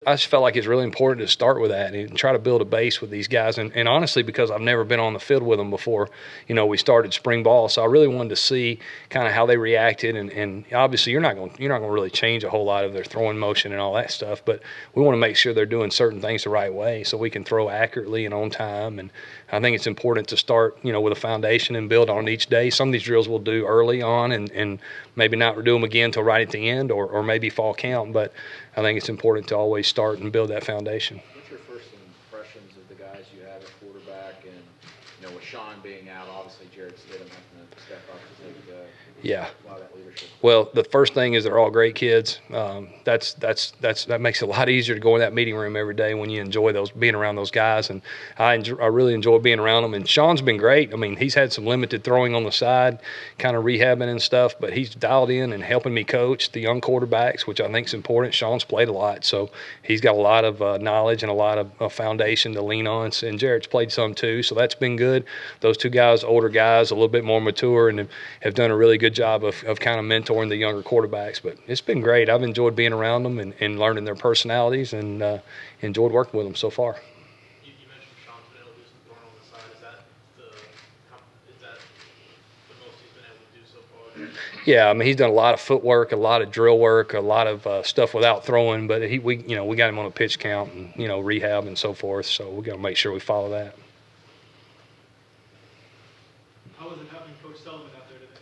I just felt like it's really important to start with that and try to build a base with these guys. And honestly, because I've never been on the field with them before, we started spring ball, so I really wanted to see kind of how they reacted. And obviously, you're not going to really change a whole lot of their throwing motion and all that stuff, but we want to make sure they're doing certain things the right way so we can throw accurately and on time. And I think it's important to start, with a foundation and build on each day. Some of these drills we'll do early on and maybe not do them again until right at the end or maybe fall camp, but I think it's important to always start and build that foundation. What's your first impressions of the guys you have at quarterback, and with Sean being out, obviously Jared Stidham having to step up to take a lot of that leadership? Well, the first thing is they're all great kids. That makes it a lot easier to go in that meeting room every day when you enjoy being around those guys, and I really enjoy being around them. And Sean's been great. I mean, he's had some limited throwing on the side, kind of rehabbing and stuff, but he's dialed in and helping me coach the young quarterbacks, which I think is important. Sean's played a lot, so he's got a lot of knowledge and a lot of foundation to lean on. And Jared's played some too, so that's been good. Those two guys, older guys, a little bit more mature, and have done a really good job of kind of mentoring the younger quarterbacks. But it's been great. I've enjoyed being around them and learning their personalities, and enjoyed working with them so far. You mentioned Sean's been able to do some throwing on the side. Is that the most he's been able to do so far? Yeah, I mean, he's done a lot of footwork, a lot of drill work, a lot of stuff without throwing. But we got him on a pitch count and rehab and so forth. So we got to make sure we follow that. How was it having Coach Sullivan out there today?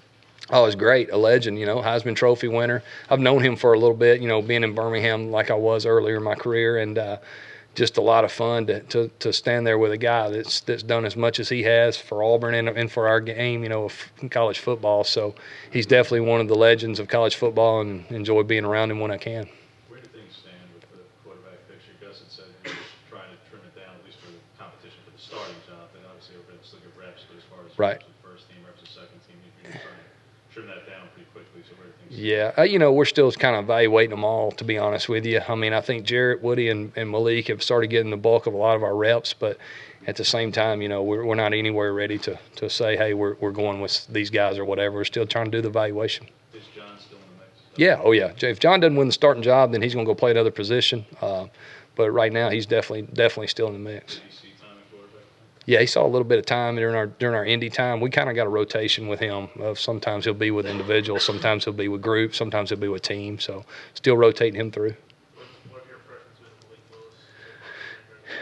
Oh, it was great. A legend, Heisman Trophy winner. I've known him for a little bit, being in Birmingham like I was earlier in my career, and just a lot of fun to stand there with a guy that's done as much as he has for Auburn and for our game, of college football. So he's definitely one of the legends of college football, and enjoy being around him when I can. Where do things stand with the quarterback picture? Gus had said he was trying to trim it down, at least for the competition for the starting job. And obviously everybody's looking at reps, but as far as right. reps with the first team, reps with the second team, you're trying to trim that down pretty quickly. So where do things stand? Yeah, we're still kind of evaluating them all, to be honest with you. I mean, I think Jarrett, Woody, and Malik have started getting the bulk of a lot of our reps, but at the same time, we're not anywhere ready to say, hey, we're going with these guys or whatever. We're still trying to do the evaluation. Is John still in the mix? Yeah, oh yeah. If John doesn't win the starting job, then he's going to go play another position. But right now, he's definitely still in the mix. Did you see time at quarterback? Yeah, he saw a little bit of time during our Indy time. We kind of got a rotation with him. Sometimes he'll be with individuals, sometimes he'll be with groups, sometimes he'll be with teams. So still rotating him through. What have your impressions been of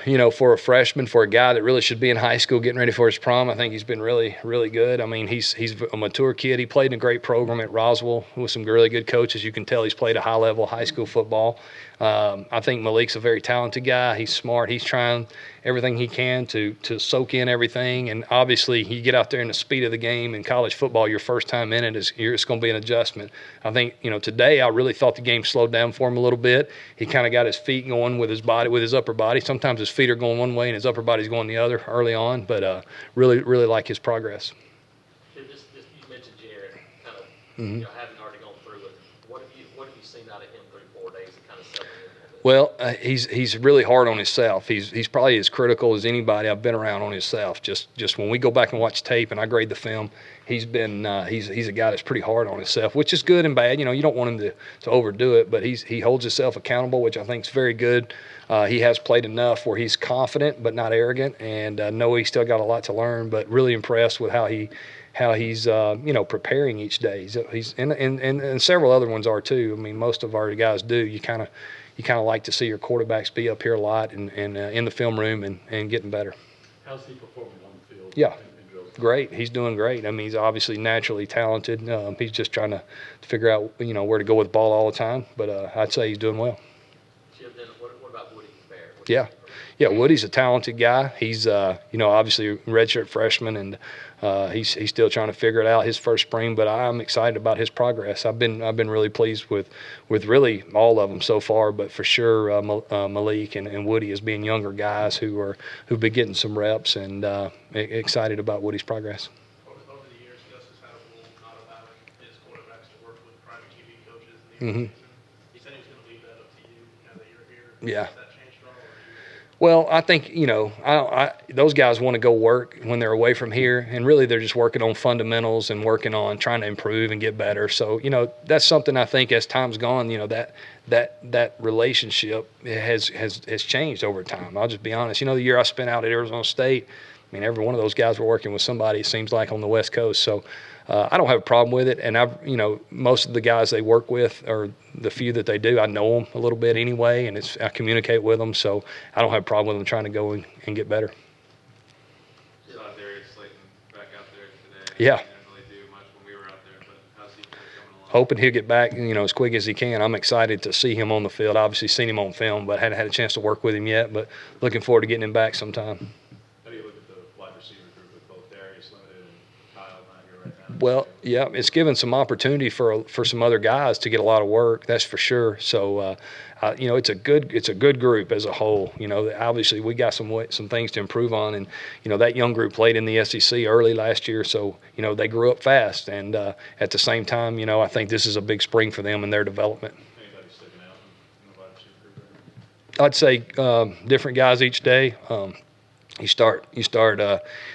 Malik Lewis? For a freshman, for a guy that really should be in high school getting ready for his prom, I think he's been really, really good. I mean, he's a mature kid. He played in a great program at Roswell with some really good coaches. You can tell he's played a high-level high school football. I think Malik's a very talented guy. He's smart. He's trying everything he can to soak in everything. And obviously, you get out there in the speed of the game in college football, your first time in it, it's going to be an adjustment. I think, today I really thought the game slowed down for him a little bit. He kind of got his feet going with his body, with his upper body. Sometimes his feet are going one way and his upper body's going the other early on, but really, really like his progress. Just you mentioned Jared, kind of having already gone through it. What have you seen out of him 3-4 days and kind of settling in? Well, he's really hard on himself. He's probably as critical as anybody I've been around on himself. Just when we go back and watch tape and I grade the film, he's a guy that's pretty hard on himself, which is good and bad. You don't want him to overdo it, but he holds himself accountable, which I think is very good. He has played enough where he's confident but not arrogant, and know he's still got a lot to learn. But really impressed with how he's preparing each day. He's and several other ones are too. I mean, most of our guys do. You kind of like to see your quarterbacks be up here a lot and in the film room and getting better. How's he performing on the field? Yeah, great. He's doing great. I mean, he's obviously naturally talented. He's just trying to figure out where to go with the ball all the time. But I'd say he's doing well. Chip, then what about Woody Bear? Yeah, Woody's a talented guy. He's obviously a redshirt freshman, and he's still trying to figure it out his first spring. But I'm excited about his progress. I've been really pleased with really all of them so far, but for sure Malik and Woody as being younger guys who've been getting some reps, and excited about Woody's progress. Over the years, Gus has had a rule not allowing his quarterbacks to work with private TV coaches in the season. He said he was going to leave that up to you now that you're here. Yeah. Has that changed at all? Well, I think, those guys want to go work when they're away from here, and really they're just working on fundamentals and working on trying to improve and get better. So, that's something I think as time's gone, that relationship has changed over time. I'll just be honest. The year I spent out at Arizona State, I mean, every one of those guys were working with somebody, it seems like, on the West Coast. So I don't have a problem with it. And most of the guys they work with, or the few that they do, I know them a little bit anyway, and I communicate with them. So I don't have a problem with them trying to go and get better. Saw Darius Slayton back out there today. Yeah. He didn't really do much when we were out there, but how's he coming along? Hoping he'll get back, as quick as he can. I'm excited to see him on the field. Obviously seen him on film, but hadn't had a chance to work with him yet. But looking forward to getting him back sometime. How do you look at the wide receiver group with both Darius limited and Kyle not here right now? Well, yeah, it's given some opportunity for some other guys to get a lot of work. That's for sure. So, it's a good group as a whole. Obviously we got some things to improve on, and that young group played in the SEC early last year, so they grew up fast. And at the same time, I think this is a big spring for them in their development. Anybody sticking out in the wide receiver group right now? I'd say different guys each day. You start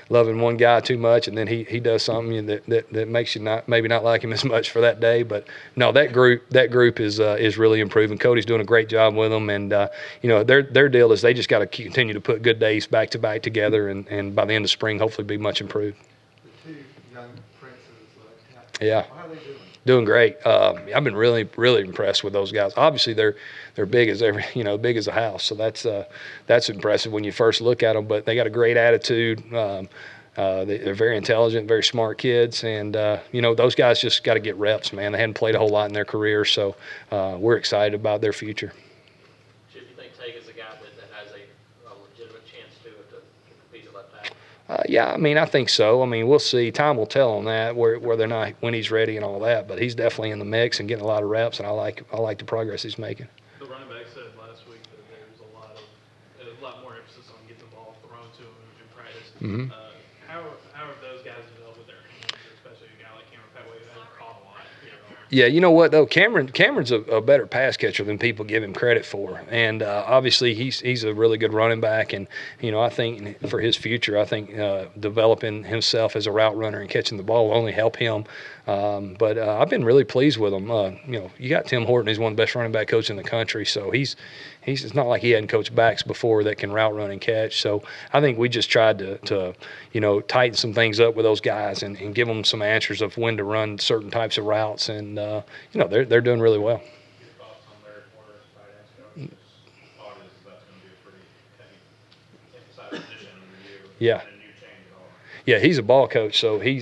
loving one guy too much, and then he does something that makes you maybe not like him as much for that day. But no, that group is really improving. Cody's doing a great job with them, and their deal is they just got to continue to put good days back to back together, and by the end of spring, hopefully be much improved. The two young princes, Yeah. how are they doing? Doing great. I've been really, really impressed with those guys. Obviously, they're big as big as a house. So that's impressive when you first look at them. But they got a great attitude. They're very intelligent, very smart kids, and those guys just got to get reps, man. They hadn't played a whole lot in their career, so we're excited about their future. Chip, you think Tate is a guy that has a legitimate chance to compete at left tackle? Yeah, I mean, I think so. I mean, we'll see. Time will tell on that, whether or not when he's ready and all that. But he's definitely in the mix and getting a lot of reps, and I like the progress he's making. The running back said last week that there's a lot more emphasis on getting the ball thrown to him in practice. Mhm. How have those guys developed with their hands, especially a guy like Cameron Petway who hasn't caught a lot? Yeah, you know what though, Cameron's a better pass catcher than people give him credit for, and obviously he's a really good running back, and I think for his future, I think developing himself as a route runner and catching the ball will only help him. But I've been really pleased with him. You got Tim Horton, he's one of the best running back coaches in the country, so he's it's not like he hadn't coached backs before that can route run and catch. So I think we just tried to tighten some things up with those guys and give them some answers of when to run certain types of routes, and they're doing really well. Your thoughts on Larry Porter as tight ends coach? Because Auburn is about to be a pretty heavy emphasized position under you. Yeah. And you change it all. Yeah, he's a ball coach, so he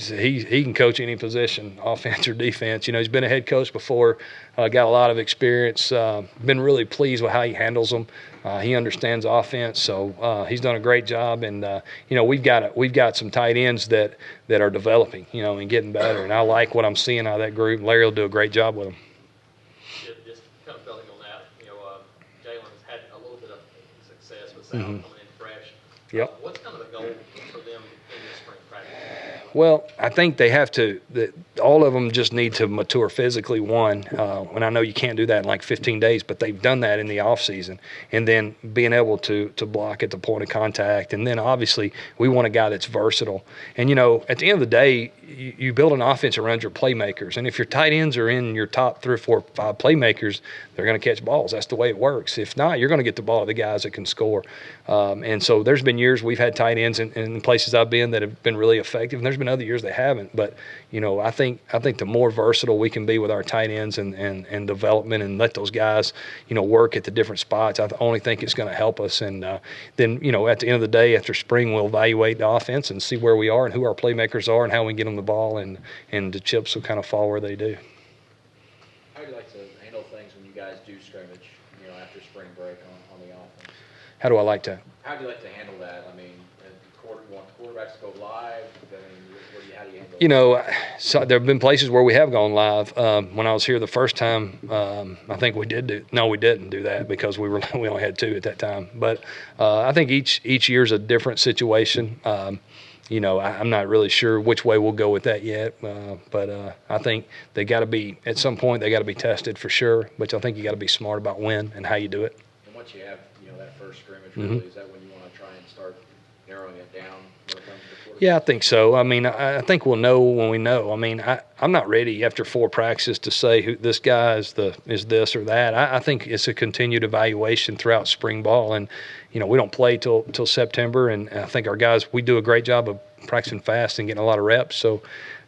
can coach any position, offense or defense. He's been a head coach before, got a lot of experience. Been really pleased with how he handles them. He understands offense, so he's done a great job. And we've got some tight ends that are developing, and getting better. And I like what I'm seeing out of that group. Larry will do a great job with them. Just kind of building on that, Jalen has had a little bit of success with South coming in fresh. Yep. What's kind of the goal for them in this spring practice? Well, I think they have to. All of them just need to mature physically. And I know you can't do that in like 15 days, but they've done that in the off season. And then being able to block at the point of contact, and then obviously we want a guy that's versatile. And at the end of the day, you build an offense around your playmakers. And if your tight ends are in your top 3 or 4 or 5 playmakers, they're going to catch balls. That's the way it works. If not, you're going to get the ball to the guys that can score. And so there's been years we've had tight ends in places I've been that have been really effective, and there's been other years they haven't. But I think the more versatile we can be with our tight ends and development, and let those guys work at the different spots, I only think it's going to help us. And then at the end of the day, after spring, we'll evaluate the offense and see where we are and who our playmakers are and how we can get them the ball, and the chips will kind of fall where they do. How do you like to handle things when you guys do scrimmage, after spring break on the offense? How do I like to? How do you like to handle that? I mean, want quarterbacks to go live? How do you handle it? So there have been places where we have gone live. When I was here the first time, I think we did we didn't do that because we only had 2 at that time. But I think each year is a different situation. I'm not really sure which way we'll go with that yet. But I think at some point they got to be tested for sure. But I think you got to be smart about when and how you do it. And what once you have, that first scrimmage, Mm-hmm. really, is that when you want to try and start narrowing it down when it comes to quarterback? Yeah, I think so. I mean, I think we'll know when we know. I mean, I'm not ready after 4 practices to say who this guy is this or that. I think it's a continued evaluation throughout spring ball, and we don't play till September, and I think our guys, we do a great job of practicing fast and getting a lot of reps. So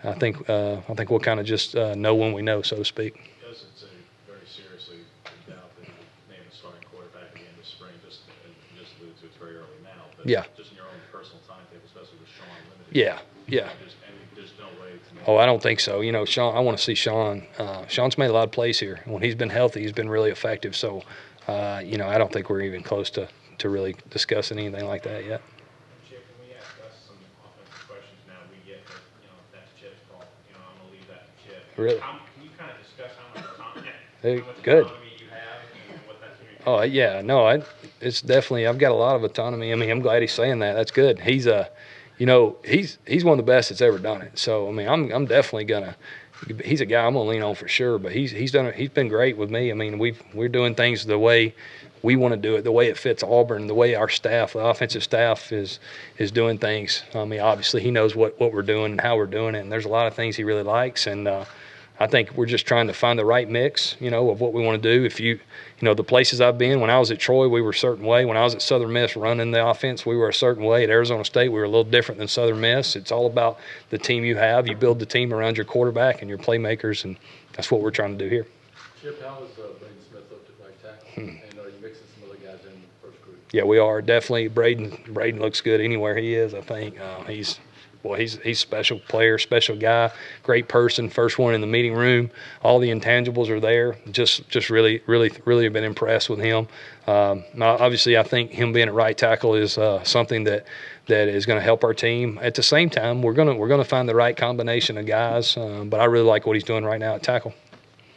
I think we'll kind of just know when we know, so to speak. Does it say very seriously doubt that you name a starting quarterback at the end of spring? Just alluded to it's very early now, but Yeah. just in your own personal timetable, especially with Sean limited. Yeah. There's no way to make Oh, I don't think so. Sean, I want to see Sean. Sean's made a lot of plays here. When he's been healthy, he's been really effective. So, I don't think we're even close to really discussing anything like that yet. Chip, when we ask us some offensive questions now, we get that, that's Chip's fault. I'm going to leave that to Chip. Really? Can you kind of discuss how much autonomy, Good. you have and what that's going to Oh, yeah. No, it's definitely, I've got a lot of autonomy. I mean, I'm glad he's saying that. That's good. He's he's one of the best that's ever done it. So, I mean, I'm definitely he's a guy I'm going to lean on for sure, but he's been great with me. I mean, we're doing things the way we want to do it, the way it fits Auburn, the way our staff, the offensive staff is doing things. I mean, obviously he knows what we're doing and how we're doing it, and there's a lot of things he really likes, and I think we're just trying to find the right mix, of what we want to do. If the places I've been, when I was at Troy, we were a certain way. When I was at Southern Miss running the offense, we were a certain way. At Arizona State, we were a little different than Southern Miss. It's all about the team you have. You build the team around your quarterback and your playmakers, and that's what we're trying to do here. Chip, how was Braden Smith looked at right tackle? And are you mixing some other guys in the first group? Yeah, we are definitely. Braden looks good anywhere he is. I think he's a special player, special guy, great person. First one in the meeting room. All the intangibles are there. Just really have been impressed with him. Obviously, I think him being at right tackle is something that is going to help our team. At the same time, we're gonna find the right combination of guys. But I really like what he's doing right now at tackle.